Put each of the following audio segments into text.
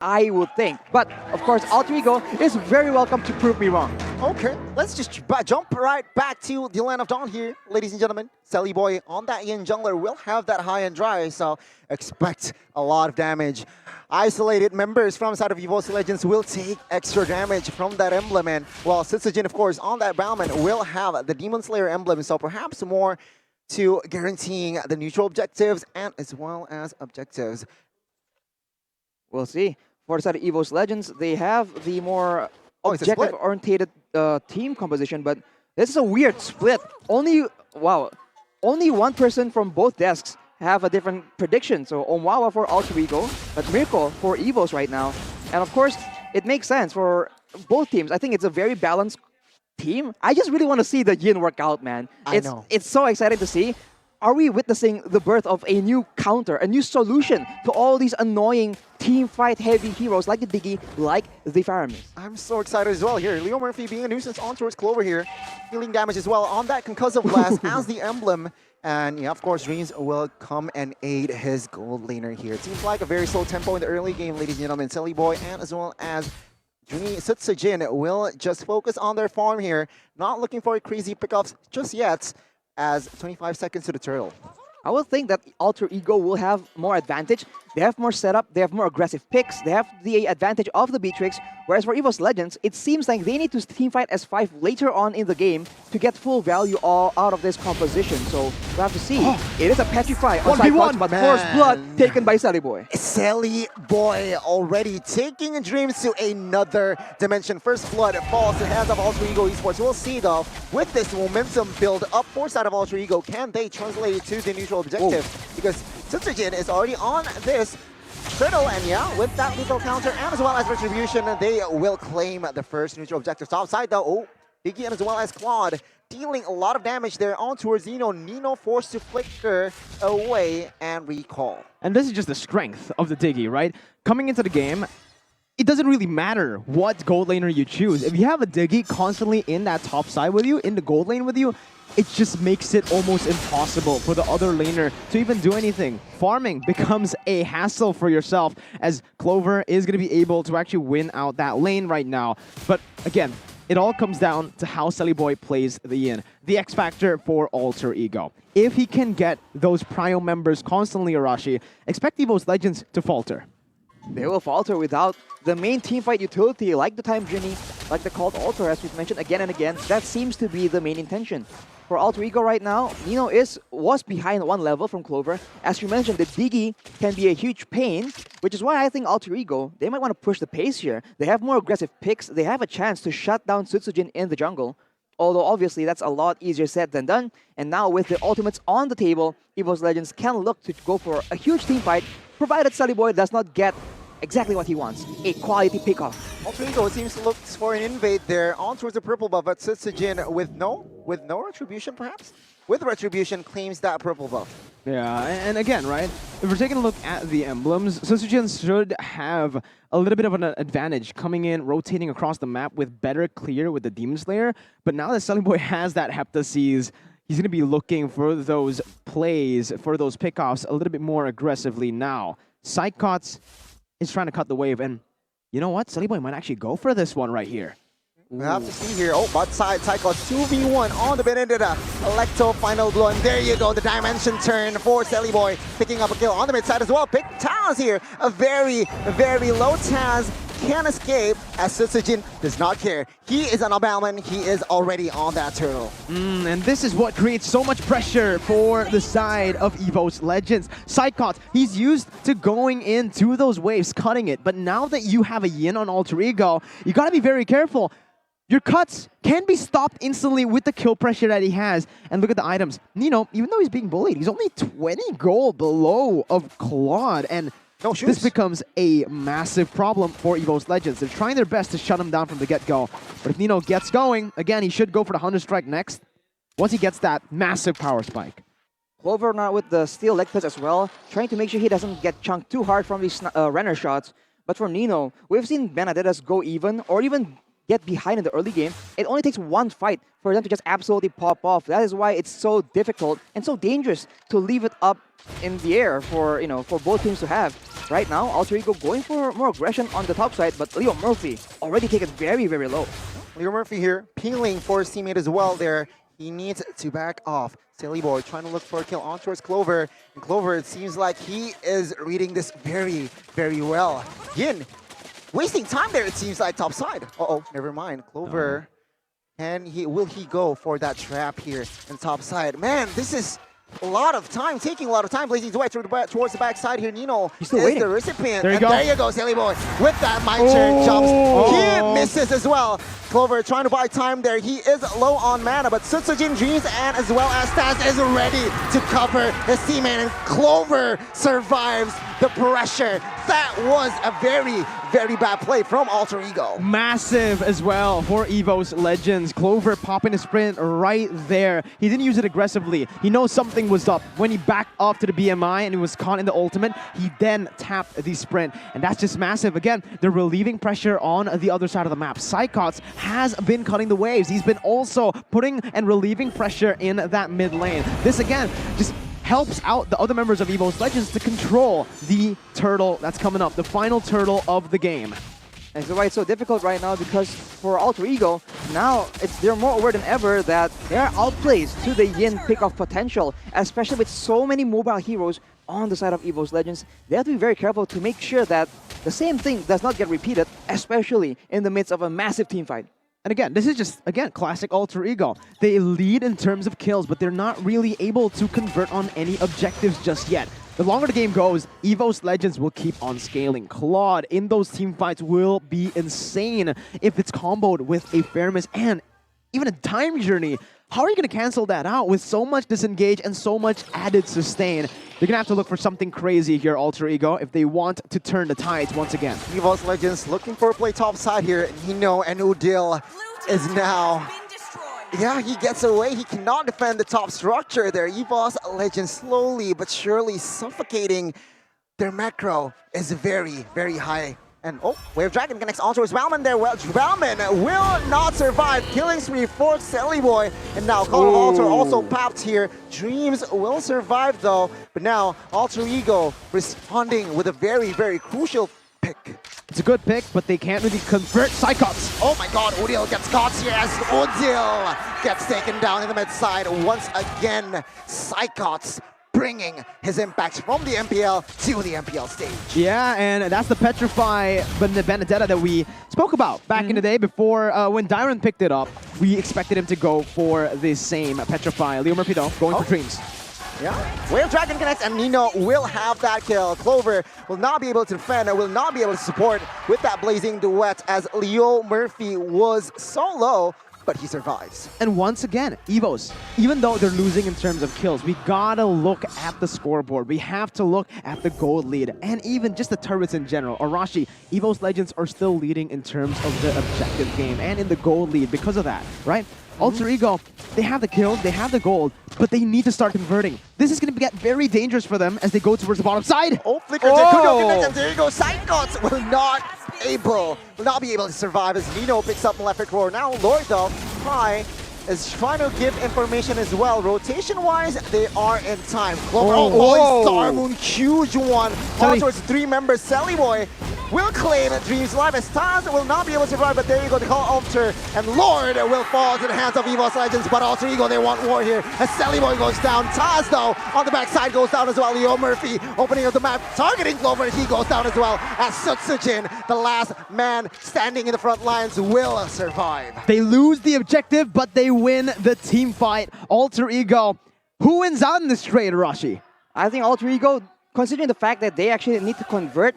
I would think. But of course, Alter Ego is very welcome to prove me wrong. Okay, let's just jump right back to the land of dawn here, ladies and gentlemen. Sally Boy on that Yin jungler will have that high and dry, so expect a lot of damage. Isolated members from side of EVOS Legends will take extra damage from that emblem, and while Sitsujin, of course, on that Bowman will have the Demon Slayer emblem, so perhaps more to guaranteeing the neutral objectives and as well as objectives. We'll see. For the side of EVOS Legends, they have the more objective-oriented team composition, but this is a weird split. Only one person from both desks have a different prediction. So Omwawa for Alter Ego, but MIICHAA for EVOS right now. And of course, it makes sense for both teams. I think it's a very balanced team. I just really want to see the Yin work out, man. It's so exciting to see. Are we witnessing the birth of a new counter, a new solution to all these annoying team fight heavy heroes like the Diggy, like the Faramis? I'm so excited as well here. Leo Murphy being a nuisance on towards Clover here. Healing damage as well on that concussive blast as the emblem. And yeah, of course, Dreams will come and aid his gold laner here. It seems like a very slow tempo in the early game, ladies and gentlemen. Silly Boy and as well as Sitsujin will just focus on their farm here. Not looking for crazy pickups just yet, as 25 seconds to the turtle. I would think that Alter Ego will have more advantage. They have more setup, they have more aggressive picks, they have the advantage of the Beatrix, whereas for EVOS Legends, it seems like they need to teamfight as 5 later on in the game to get full value all out of this composition. So we'll have to see. It is a Petrify on side points, but Force Blood taken by Sally Boy. Sally Boy already taking Dreams to another dimension. First Blood falls to the hands of Alter Ego Esports. We'll see though, with this momentum build up for side of Alter Ego, can they translate it to the neutral objective? Because Sitsujin is already on this turtle, and yeah, with that lethal counter and as well as retribution, they will claim the first neutral objective. Top side though, Diggy and as well as Claude dealing a lot of damage there on towards Nino. Nino forced to flicker away and recall. And this is just the strength of the Diggy, right? Coming into the game, it doesn't really matter what gold laner you choose. If you have a Diggy constantly in that top side with you, in the gold lane with you, it just makes it almost impossible for the other laner to even do anything. Farming becomes a hassle for yourself, as Clover is going to be able to actually win out that lane right now. But again, it all comes down to how Sally Boy plays the Yin. The X factor for Alter Ego. If he can get those Prio members constantly Arashi, expect EVOS Legends to falter. They will falter without the main teamfight utility, like the Time Journey, like the Called Altar, as we've mentioned again and again. That seems to be the main intention. For Alter Ego right now, Nino was behind 1 level from Clover. As you mentioned, the Diggy can be a huge pain, which is why I think Alter Ego, they might want to push the pace here. They have more aggressive picks. They have a chance to shut down Sitsujin in the jungle. Although obviously that's a lot easier said than done. And now with the ultimates on the table, EVOS Legends can look to go for a huge team fight, provided Sally Boy does not get exactly what he wants, a quality pickoff. Alter Ego seems to look for an invade there on towards the purple buff, but Sitsujin with no retribution perhaps? With retribution claims that purple buff. Yeah, and again, right, if we're taking a look at the emblems, Sitsujin should have a little bit of an advantage coming in, rotating across the map with better clear with the Demon Slayer. But now that Sally Boy has that Heptaseas, he's going to be looking for those plays, for those pickoffs a little bit more aggressively now. Psychots is trying to cut the wave, and you know what? Sally Boy might actually go for this one right here. We have to see here. Oh, but side Psycho 2v1 on the Benedetta. Electo final blow, and there you go. The dimension turn for Sally Boy, picking up a kill on the mid side as well. Pick Taz here. A very, very low Taz can escape as Sitsujin does not care. He is an Abalman. He is already on that turtle. And this is what creates so much pressure for the side of EVOS Legends. Psychot, he's used to going into those waves, cutting it. But now that you have a Yin on Alter Ego, you gotta be very careful. Your cuts can be stopped instantly with the kill pressure that he has. And look at the items. Nino, even though he's being bullied, he's only 20 gold below of Claude. And no shoes. This becomes a massive problem for EVOS Legends. They're trying their best to shut him down from the get-go. But if Nino gets going, again, he should go for the 100 strike next. Once he gets that massive power spike. Clover now with the steel leg press as well, trying to make sure he doesn't get chunked too hard from these Renner shots. But for Nino, we've seen Benedettas go even, or even get behind in the early game. It only takes one fight for them to just absolutely pop off. That is why it's so difficult and so dangerous to leave it up in the air for, for both teams to have. right now, Alter Ego going for more aggression on the top side, but Leo Murphy already taken very, very low. Leo Murphy here, peeling for his teammate as well there. He needs to back off. Silly Boy trying to look for a kill on towards Clover. And Clover, it seems like he is reading this very, very well. Yin, wasting time there, it seems like top side. Uh-oh, never mind. Clover, will he go for that trap here in top side? Man, this is a lot of time, taking a lot of time. Blazing away towards the backside here. Nino is the recipient. There you go, Silly Boy. With that, MIICHAA jumps. He misses as well. Clover trying to buy time there. He is low on mana, but Sutsujin Dreams and as well as Taz is ready to cover his teammate, and Clover survives the pressure. That was a very, very bad play from Alter Ego. Massive as well for EVOS Legends. Clover popping a sprint right there. He didn't use it aggressively. He knows something was up. When he backed off to the BMI and he was caught in the ultimate, he then tapped the sprint. And that's just massive. Again, they're relieving pressure on the other side of the map. MIICHAA has been cutting the waves. He's been also putting and relieving pressure in that mid lane. This again just helps out the other members of EVOS Legends to control the turtle that's coming up, the final turtle of the game. And so why it's so difficult right now, because for Alter Ego, now they're more aware than ever that they are outplaced to the Yin pick-off potential, especially with so many mobile heroes on the side of EVOS Legends. They have to be very careful to make sure that the same thing does not get repeated, especially in the midst of a massive team fight. And again, this is just, again, classic Alter Ego. They lead in terms of kills, but they're not really able to convert on any objectives just yet. The longer the game goes, EVOS Legends will keep on scaling. Claude in those team fights will be insane if it's comboed with a Fairness and even a Time Journey. How are you going to cancel that out with so much disengage and so much added sustain? They're going to have to look for something crazy here, Alter Ego, if they want to turn the tides once again. EVOS Legends looking for a play top side here. Nino and Udil is now... Yeah, he gets away. He cannot defend the top structure there. EVOS Legends slowly but surely suffocating. Their macro is very, very high. And Wave Dragon connects onto his Valman there. Well, Valman will not survive. Killing spree for Silly Boy. And now Call Alter also popped here. Dreams will survive though. But now Alter Ego responding with a very, very crucial pick. It's a good pick, but they can't really convert MIICHAA. Oh my god, Udil gets caught here as Udil gets taken down in the mid side. Once again, MIICHAA bringing his impact from the MPL to the MPL stage. Yeah, and that's the Petrify Benedetta that we spoke about back in the day before when Dyron picked it up. We expected him to go for the same Petrify. Leo Murphy though, going for Dreams. Yeah, Wave Dragon connects and Nino will have that kill. Clover will not be able to defend and will not be able to support with that blazing duet as Leo Murphy was so low, but he survives. And once again, EVOS, even though they're losing in terms of kills, we gotta look at the scoreboard. We have to look at the gold lead and even just the turrets in general. Arashi, EVOS Legends are still leading in terms of the objective game and in the gold lead because of that, right? Alter Ego, they have the kills, they have the gold, but they need to start converting. This is going to get very dangerous for them as they go towards the bottom side. Flicker connect, and there you go. MIICHAA will not be able to survive as Nino picks up Malefic Roar. Now Lord though, is trying to give information as well. Rotation-wise, they are in time. Clover, Star Moon, huge one. On towards 3 members. Sally Boy will claim Dreams live as Taz will not be able to survive, but there you go, the call Alter, and Lord will fall to the hands of EVOS Legends, but Alter Ego, they want war here, as Sally Boy goes down. Taz, though, on the backside goes down as well. Leo Murphy opening up the map, targeting Clover, he goes down as well, as Sutsujin, the last man standing in the front lines, will survive. They lose the objective, but they win the team fight. Alter Ego, who wins out in this trade, Arashi? I think Alter Ego, considering the fact that they actually need to convert,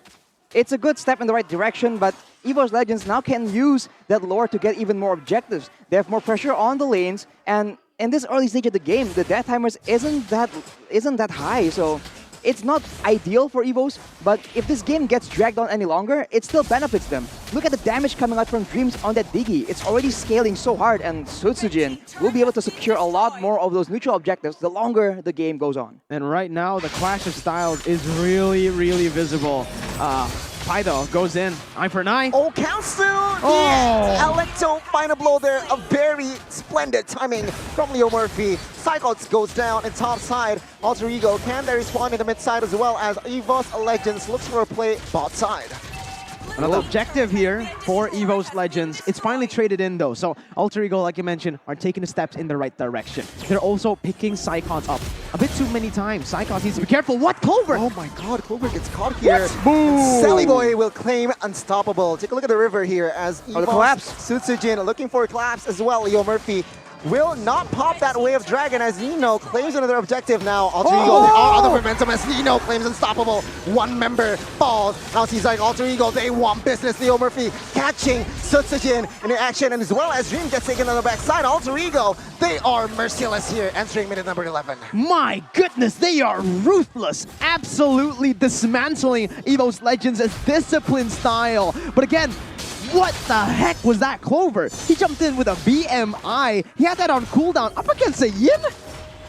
it's a good step in the right direction, but EVOS Legends now can use that lore to get even more objectives. They have more pressure on the lanes, and in this early stage of the game, the death timers isn't that high, so it's not ideal for EVOS, but if this game gets dragged on any longer, it still benefits them. Look at the damage coming out from Dreams on that Diggy. It's already scaling so hard, and Sutsujin will be able to secure a lot more of those neutral objectives the longer the game goes on. And right now, the clash of styles is really, really visible. Pi though goes in, eye for an eye. Oh, counts to Oh. the Electo final blow there. A very splendid timing from Leo Murphy. Psychots goes down in top side. Alter Ego, can they respond in the mid side as well as EVOS Legends looks for a play bot side. Another objective here for EVOS Legends. It's finally traded in though. So Alter Ego, like you mentioned, are taking the steps in the right direction. They're also picking Psychots up a bit too many times. Psychots needs to be careful. What? Clover! Oh my god, Clover gets caught here. Boom! Sally Boy will claim unstoppable. Take a look at the river here as the EVOS collapse. Sutsujin looking for a collapse as well. Leo Murphy will not pop that Way of Dragon as Nino claims another objective now. Alter Ego, there are other momentum as Nino claims unstoppable. One member falls. Now seems like Alter Ego, they want business. Leo Murphy catching Sutsujin in action, and as well as Dream gets taken on the backside. Alter Ego, they are merciless here, entering minute number 11. My goodness, they are ruthless. Absolutely dismantling EVOS Legends as discipline style. But again, what the heck was that Clover? He jumped in with a BMI. He had that on cooldown up against a Yin.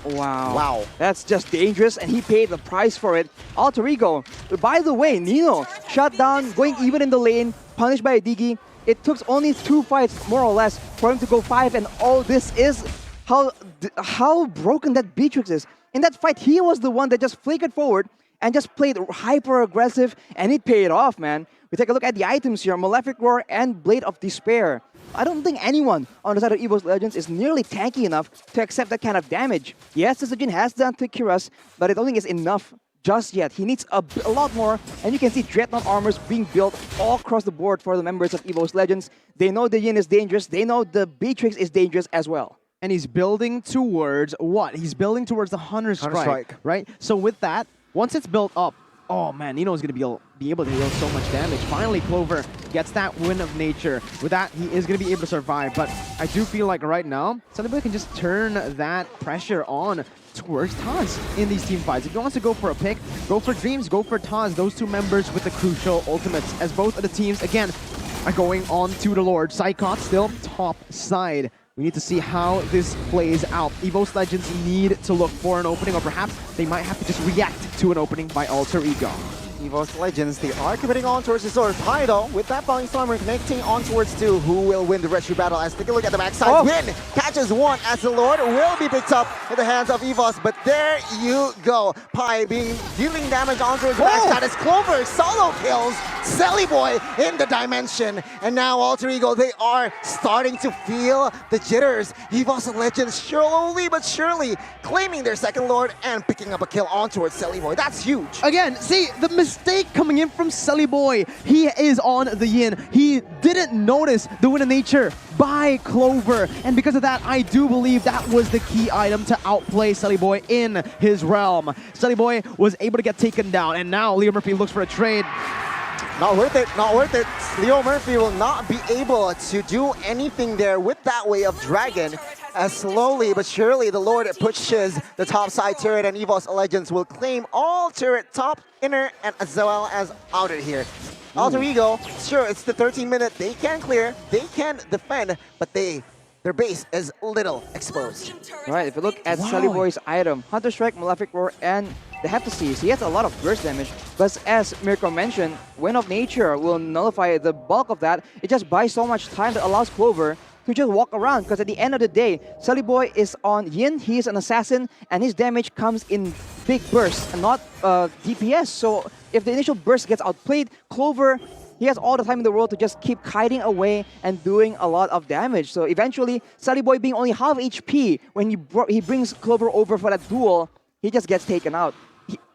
Wow. Wow. That's just dangerous, and he paid the price for it. Alter Ego. By the way, Nino shut down, going even in the lane, punished by a Digi. It took only 2 fights, more or less, for him to go 5, and all this is how broken that Beatrix is. In that fight, he was the one that just flickered forward and just played hyper-aggressive, and it paid off, man. We take a look at the items here, Malefic Roar and Blade of Despair. I don't think anyone on the side of EVOS Legends is nearly tanky enough to accept that kind of damage. Yes, Sutsujin has done to cure us, but I don't think it's enough just yet. He needs a lot more, and you can see Dreadnought armors being built all across the board for the members of EVOS Legends. They know the Yin is dangerous, they know the Beatrix is dangerous as well. And he's building towards what? He's building towards the Hunter Strike, right? So with that, once it's built up, oh man, Nino is going to be able to deal so much damage. Finally, Clover gets that win of nature. With that, he is going to be able to survive. But I do feel like right now, somebody can just turn that pressure on towards Taz in these team fights. If he wants to go for a pick, go for Dreams, go for Taz, those two members with the crucial ultimates, as both of the teams, again, are going on to the Lord. Psychot still top side. We need to see how this plays out. EVOS Legends need to look for an opening, or perhaps they might have to just react to an opening by Alter Ego. EVOS Legends, they are committing on towards the sword. Pi though, with that Falling Stormer connecting on towards 2, who will win the retro battle? As take a look at the backside. Oh. Win catches 1 as the Lord will be picked up in the hands of EVOS, but there you go. Pi dealing damage on towards the backside as Clover solo kills Sally Boy in the dimension. And now Alter Ego, they are starting to feel the jitters. EVOS Legends slowly but surely claiming their second Lord and picking up a kill on towards Sally Boy. That's huge. Again, see, the mistake coming in from Sully Boy. He is on the Yin. He didn't notice the Win of Nature by Clover. And because of that, I do believe that was the key item to outplay Sully Boy in his realm. Sully Boy was able to get taken down, and now Leo Murphy looks for a trade. Not worth it, not worth it. Leo Murphy will not be able to do anything there with that Way of Dragon. As slowly but surely the Lord pushes the top side turret, and EVOS Legends will claim all turret top, inner, and as well as outer here. Alter Ego, sure, it's the 13-minute. They can clear, they can defend, but their base is little exposed. Right, if you look at Sully Boy's item, Hunter Strike, Malefic Roar, and they have to seize. He has a lot of burst damage, but as Mirko mentioned, Wind of Nature will nullify the bulk of that. It just buys so much time that allows Clover to just walk around, because at the end of the day, Sully Boy is on Yin, he is an assassin, and his damage comes in big bursts and not DPS. So if the initial burst gets outplayed, Clover, he has all the time in the world to just keep kiting away and doing a lot of damage. So eventually, Sully Boy being only half HP, when he brings Clover over for that duel, he just gets taken out.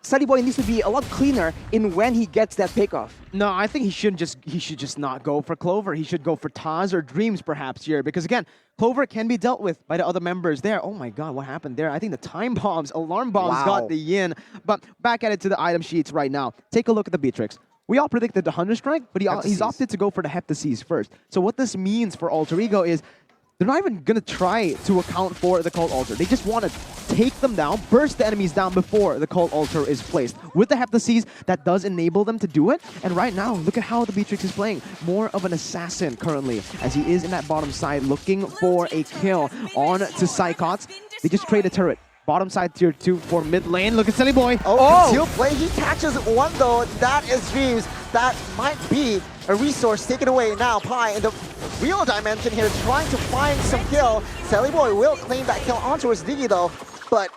Sully Boy needs to be a lot cleaner in when he gets that pickoff. No, I think he should just not go for Clover. He should go for Taz or Dreams perhaps here, because again, Clover can be dealt with by the other members there. Oh my god, what happened there? I think the time bombs, alarm bombs got the Yin. But back at it to the item sheets right now. Take a look at the Beatrix. We all predicted the Hunter Strike, but he's opted to go for the Heptaseas first. So what this means for Alter Ego is they're not even going to try to account for the Cult Altar. They just want to take them down, burst the enemies down before the Cult Altar is placed. With the Heptaseas, that does enable them to do it. And right now, look at how the Beatrix is playing. More of an assassin currently, as he is in that bottom side looking for a kill on to Psychots. They just trade a turret. Bottom side tier 2 for mid lane. Look at Sully Boy. Oh, concealed play. He catches 1 though. That is Dreams. that might be a resource taken away now. Pi in the real dimension here trying to find some kill. Sally Boy will claim that kill onto his Diggy though, but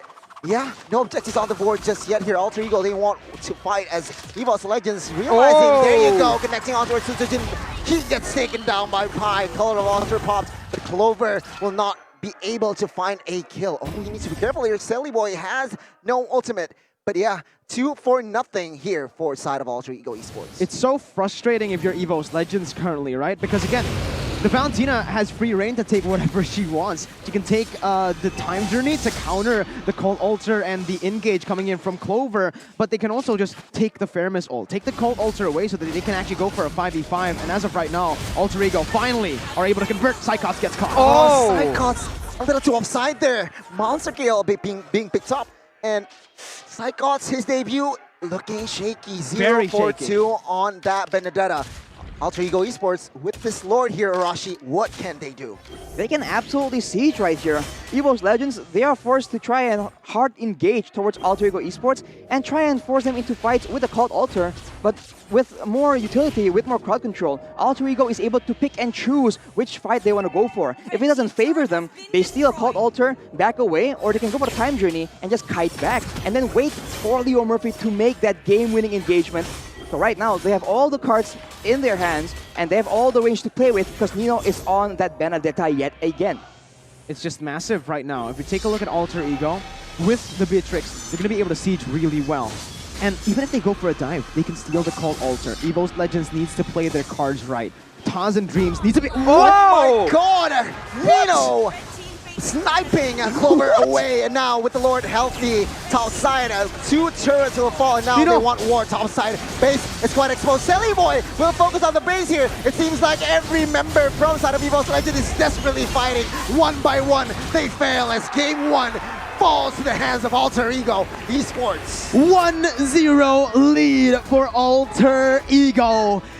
yeah, no objectives on the board just yet here. Alter Ego, they want to fight as EVOS Legends realizing, there you go, connecting onto Sutsujin. He gets taken down by Pi. Color of Alter pops, but Clover will not be able to find a kill. Oh, he needs to be careful here. Sally Boy has no ultimate. But yeah, 2-0 here for side of Alter Ego Esports. It's so frustrating if you're EVOS Legends currently, right? Because again, the Valentina has free reign to take whatever she wants. She can take the time journey to counter the Cold Altar and the engage coming in from Clover, but they can also just take the Fairness ult, take the Cold Altar away so that they can actually go for a 5v5. And as of right now, Alter Ego finally are able to convert. Psychots gets caught. Oh, Psychots a little too offside there. Monster kill being picked up. And Psychots, his debut, looking shaky. 0-4-2 on that Benedetta. Alter Ego Esports, with this Lord here, Arashi, what can they do? They can absolutely siege right here. EVOS Legends, they are forced to try and hard engage towards Alter Ego Esports and try and force them into fights with the Cult Altar, but with more utility, with more crowd control, Alter Ego is able to pick and choose which fight they want to go for. If it doesn't favor them, they steal a Cult Altar, back away, or they can go for the time journey and just kite back, and then wait for Leo Murphy to make that game-winning engagement. So right now, they have all the cards in their hands, and they have all the range to play with because Nino is on that Benedetta yet again. It's just massive right now. If you take a look at Alter Ego, with the Beatrix, they're going to be able to siege really well. And even if they go for a dive, they can steal the Cult Altar. EVOS Legends needs to play their cards right. Taz and Dreams needs to be... Oh my god! Nino! Sniping Clover away, and now with the Lord healthy, top side, 2 turrets will fall, and now they want war top side. Base is quite exposed. Sally Boy will focus on the base here. It seems like every member from side of EVOS Legend is desperately fighting. One by one, they fail as game 1 falls to the hands of Alter Ego Esports. 1-0 lead for Alter Ego.